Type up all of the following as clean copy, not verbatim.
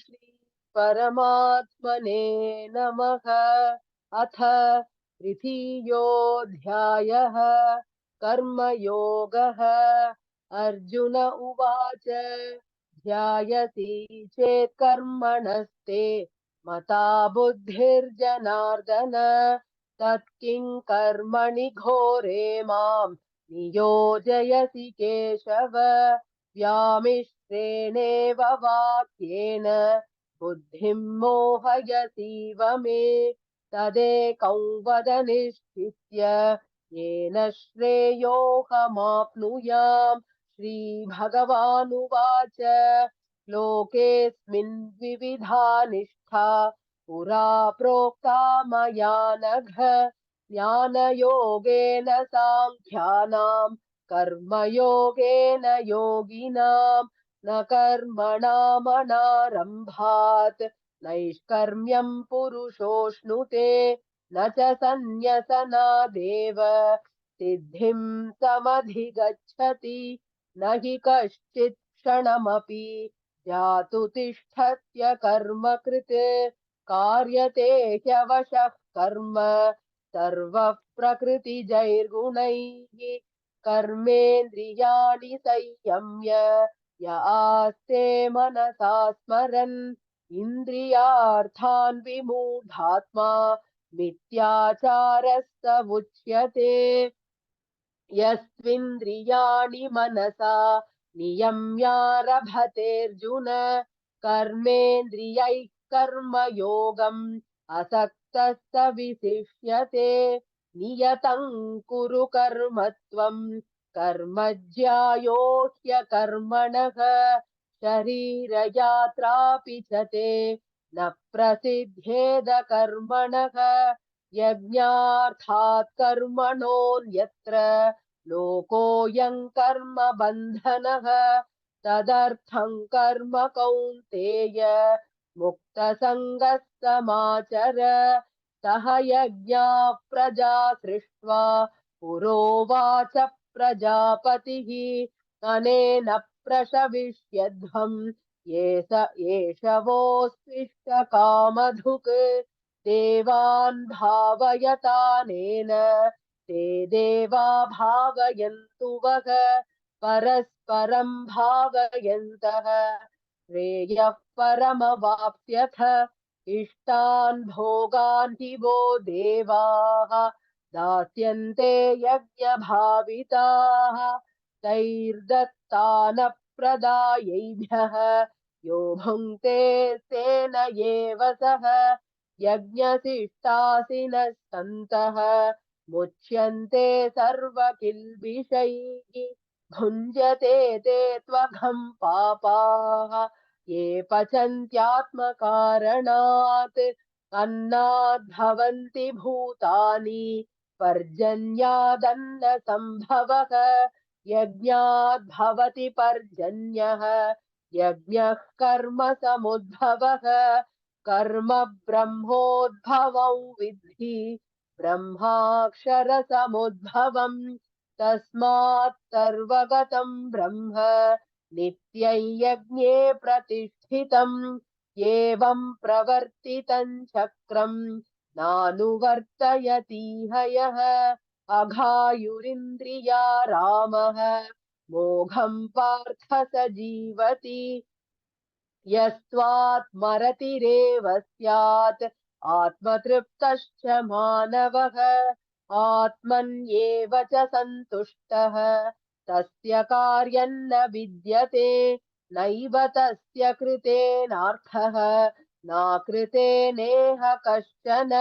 श्री परमात्मने नमः। अथ तृतीयोऽध्यायः कर्मयोगः। अर्जुन उवाच ध्यायसि चेत् कर्मणस्ते मता बुद्धिर्जनार्दन तत्किं कर्मणि घोरे माम् नियोजयसि केशव। व्यामिश्रेणेव वाक्येन बुद्धिं मोहयसीव मे तदेकं वद निश्चित्य येन श्रेयोऽहमाप्नुयाम्। श्रीभगवानुवाच लोकेऽस्मिन् द्विविधा निष्ठा पुरा प्रोक्ता मया नघ ज्ञानयोगेन साङ्ख्यानाम् कर्मयोगेन योगिनाम् न कर्मणामनारम्भात् नैष्कर्म्यम् पुरुषोऽश्नुते न च सन्न्यसनादेव सिद्धिं समधिगच्छति न हि कश्चित् क्षणमपि जातु तिष्ठत्य कर्म कृत् कार्यते ह्यवशः कर्म सर्वः प्रकृतिजैर्गुणैः कर्मेन्द्रियाणि संयम्य य आस्ते मनसा स्मरन् इन्द्रियार्थान् विमूढात्मा मिथ्याचारः स उच्यते। यस्त्विन्द्रियाणि मनसा नियम्यारभतेऽर्जुन कर्मेन्द्रियैः कर्मयोगम् असक्तः स विशिष्यते। नियतं कुरु कर्म त्वम् कर्म ज्यायो ह्यकर्मणः शरीरयात्रापि च ते न प्रसिद्ध्येद कर्मणः यज्ञार्थात् कर्मणोऽन्यत्र लोकोऽयं कर्म बन्धनः तदर्थं कर्म कौन्तेय मुक्तसङ्गः समाचर। सह यज्ञाः प्रजा सृष्ट्वा पुरोवाच प्रजापतिः अनेन प्रशविष्यध्वम् एष वोऽस्विष्टकामधुक् देवान् भावयतानेन ते देवा भावयन्तु वः परस्परं भावयन्तः श्रेयः परमवाप्स्यथ। इष्टान् भोगान् हि वो देवाः दास्यन्ते यज्ञभाविताः तैर्दत्तानप्रदायैभ्यः यो भुङ्क्ते तेन एव सः यज्ञशिष्टासिनः सन्तः मुच्यन्ते सर्वकिल्बिषैः भुञ्जते ते त्वघं पापाः ये पचन्त्यात्मकारणात् अन्नाद्भवन्ति भूतानि पर्जन्यादन्न सम्भवः यज्ञाद्भवति पर्जन्यः यज्ञः कर्म समुद्भवः कर्म ब्रह्मोद्भवं विद्धि ब्रह्माक्षरसमुद्भवम् तस्मात् सर्वगतं ब्रह्म नित्यं यज्ञे प्रतिष्ठितम् एवं प्रवर्तितं चक्रम् नानुवर्तयतीह यः अघायुरिन्द्रिया रामः मोघं पार्थ स जीवति यस्त्वात्मरतिरेव स्यात् आत्मतृप्तश्च मानवः आत्मन्येव च सन्तुष्टः तस्य कार्यं न विद्यते नैव तस्य कृतेनार्थः नाकृतेनेह कश्चन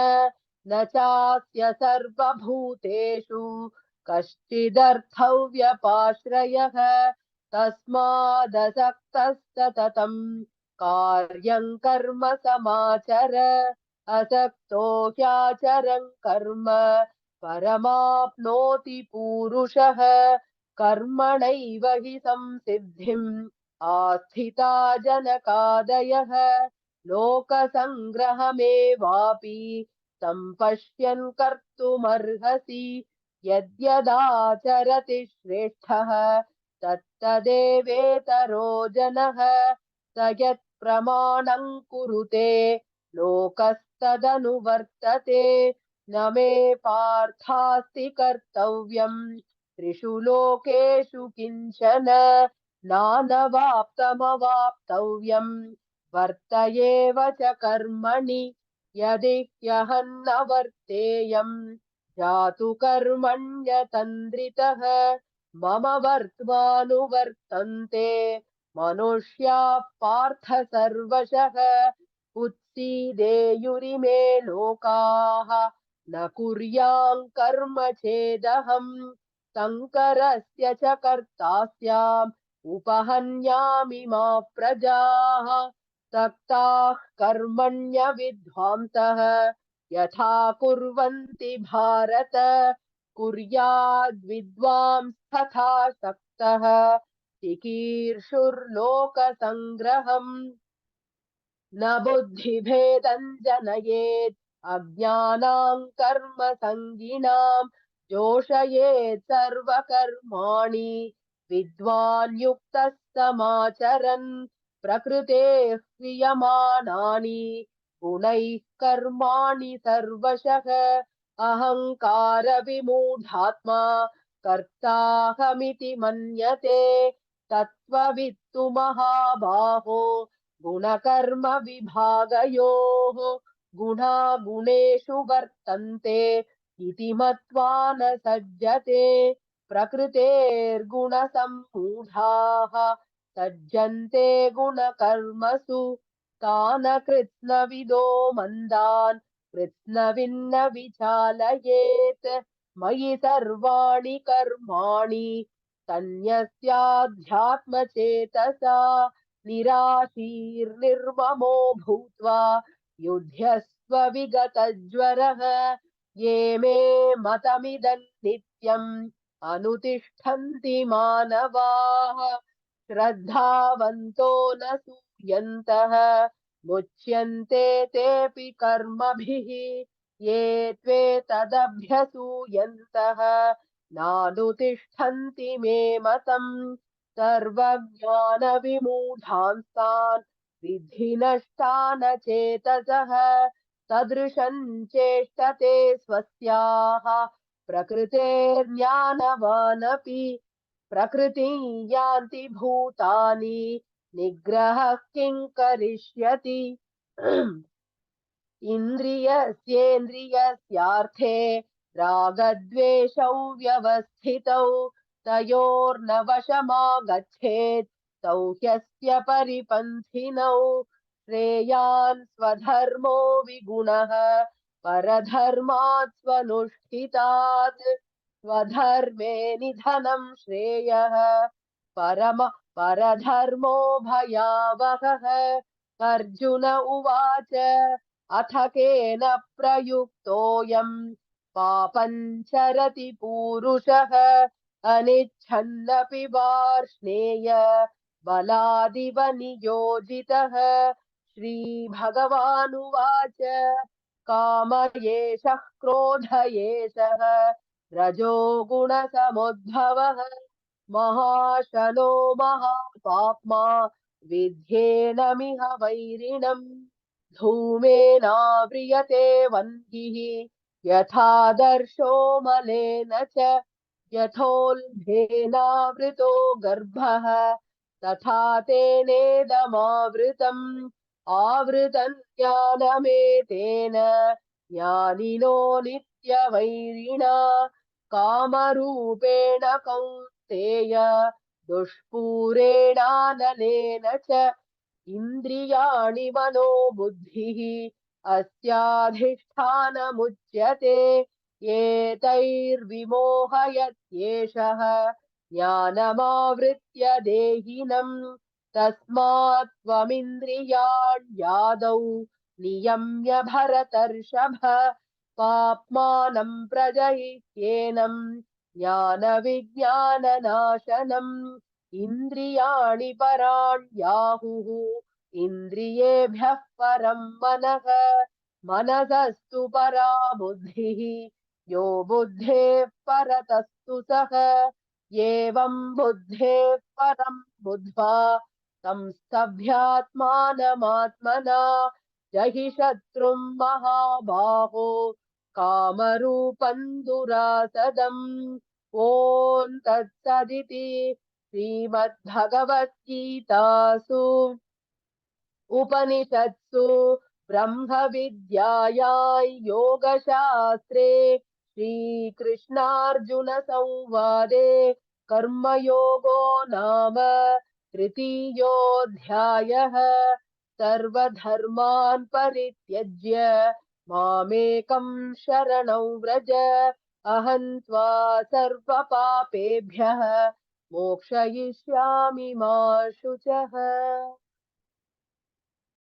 न चास्य सर्वभूतेषु कश्चिदर्थव्यपाश्रयः तस्मादसक्तः सततं कार्यं कर्म समाचर असक्तो ह्याचरन् कर्म परमाप्नोति पूरुषः कर्मणैव हि संसिद्धिम् आस्थिता जनकादयः लोकसङ्ग्रहमेवापि सम्पश्यन् कर्तुमर्हसि यद्यदाचरति श्रेष्ठः तत्तदेवेतरो जनः स यत्प्रमाणं कुरुते लोकस्तदनुवर्तते। न मे पार्थास्ति कर्तव्यम् त्रिषु लोकेषु किञ्चन नानवाप्तमवाप्तव्यम् वर्त एव च कर्मणि यदि ह्यहं न वर्तेयम् जातु कर्मण्यतन्द्रितः मम वर्त्मानुवर्तन्ते मनुष्याः पार्थ सर्वशः उत्सीदेयुरिमे लोकाः न कुर्याम् कर्म चेदहम् शङ्करस्य च कर्ता स्याम् उपहन्यामि मा प्रजाः सक्ताः कर्मण्य विद्वांसः यथा कुर्वन्ति भारत कुर्याद्विद्वांस्तथा सक्तः चिकीर्षुर्लोकसङ्ग्रहम् न बुद्धिभेदम् जनयेत् अज्ञानाम् कर्मसङ्गिनाम् जोषयेत् सर्वकर्माणि विद्वान् युक्तः समाचरन् प्रकृतेः क्रियमाणानि गुणैः कर्माणि सर्वशः अहङ्कारविमूढात्मा कर्ताहमिति मन्यते तत्त्ववित्तु महाबाहो गुणकर्म विभागयोः गुणा गुणेषु वर्तन्ते इति मत्वा न सज्जते प्रकृतेर्गुणसम्मूढाः सज्जन्ते गुणकर्मसु तान् कृत्स्नविदो मंदान् कृत्स्नविन्न विचालयेत् मयि सर्वाणि कर्माणि सन्न्यस्याध्यात्मचेतसा निराशीर्निर्ममो भूत्वा युध्यस्व विगतज्वरः ये मे मतमिदं नित्यम् अनुतिष्ठन्ति मानवाः श्रद्धावन्तो न सूयन्तः मुच्यन्ते तेऽपि कर्मभिः ये त्वेतदभ्यसूयन्तः नानुतिष्ठन्ति मे मतम् सर्वज्ञानविमूढांस्तान् विद्धि नष्टान चेतसः सदृशं चेष्टते स्वस्याः प्रकृतेर्ज्ञानवानपि प्रकृतिं यान्ति भूतानि निग्रहः किं करिष्यति इन्द्रियस्येन्द्रियस्यार्थे रागद्वेषौ व्यवस्थितौ तयोर्न वशमागच्छेत् तौ ह्यस्य परिपन्थिनौ श्रेयान् स्वधर्मो विगुणः परधर्मात् स्वनुष्ठितात् स्वधर्मे निधनं श्रेयः परधर्मो भयावहः अर्जुन उवाच अथ केन प्रयुक्तोऽयम् पापञ्चरति पूरुषः अनिच्छन्नपि वार्ष्णेय बलादिव नियोजितः श्रीभगवानुवाच काम एषः क्रोध एषः रजोगुणसमुद्भवः महाशनो महापाप्मा विध्येनमिह वैरिणम् धूमेनाव्रियते वह्निः यथादर्शो मलेन च यथोल्बेनावृतो गर्भः तथा तेनेदमावृतम् आवृतम् ज्ञानमेतेन ज्ञानिनो नित्यवैरिणा कामरूपेण कौन्तेय दुष्पूरेणानलेन च इन्द्रियाणि मनो बुद्धिः अस्याधिष्ठानमुच्यते एतैर्विमोहयत्येषः ज्ञानमावृत्य देहिनम् तस्मात् त्वमिन्द्रियाण्यादौ नियम्य भरतर्षभ पाप्मानं प्रजहिह्येनम् ज्ञानविज्ञाननाशनम् इन्द्रियाणि पराण्याहुः इन्द्रियेभ्यः परं मनः मनसस्तु परा बुद्धिः यो बुद्धेः परतस्तु सः एवं बुद्धेः परं बुद्ध्वा संस्तभ्यात्मानमात्मना जहि शत्रुं महाबाहो कामरूपं दुरासदम्। ॐ तत्सदिति श्रीमद्भगवद्गीतासु उपनिषत्सु ब्रह्मविद्यायां योगशास्त्रे श्रीकृष्णार्जुनसंवादे कर्मयोगो नाम तृतीयोऽध्यायः। सर्वधर्मान् परित्यज्य मामेकं शरणं व्रज, अहं त्वा सर्वपापेभ्यः मोक्षयिष्यामि मा शुचः।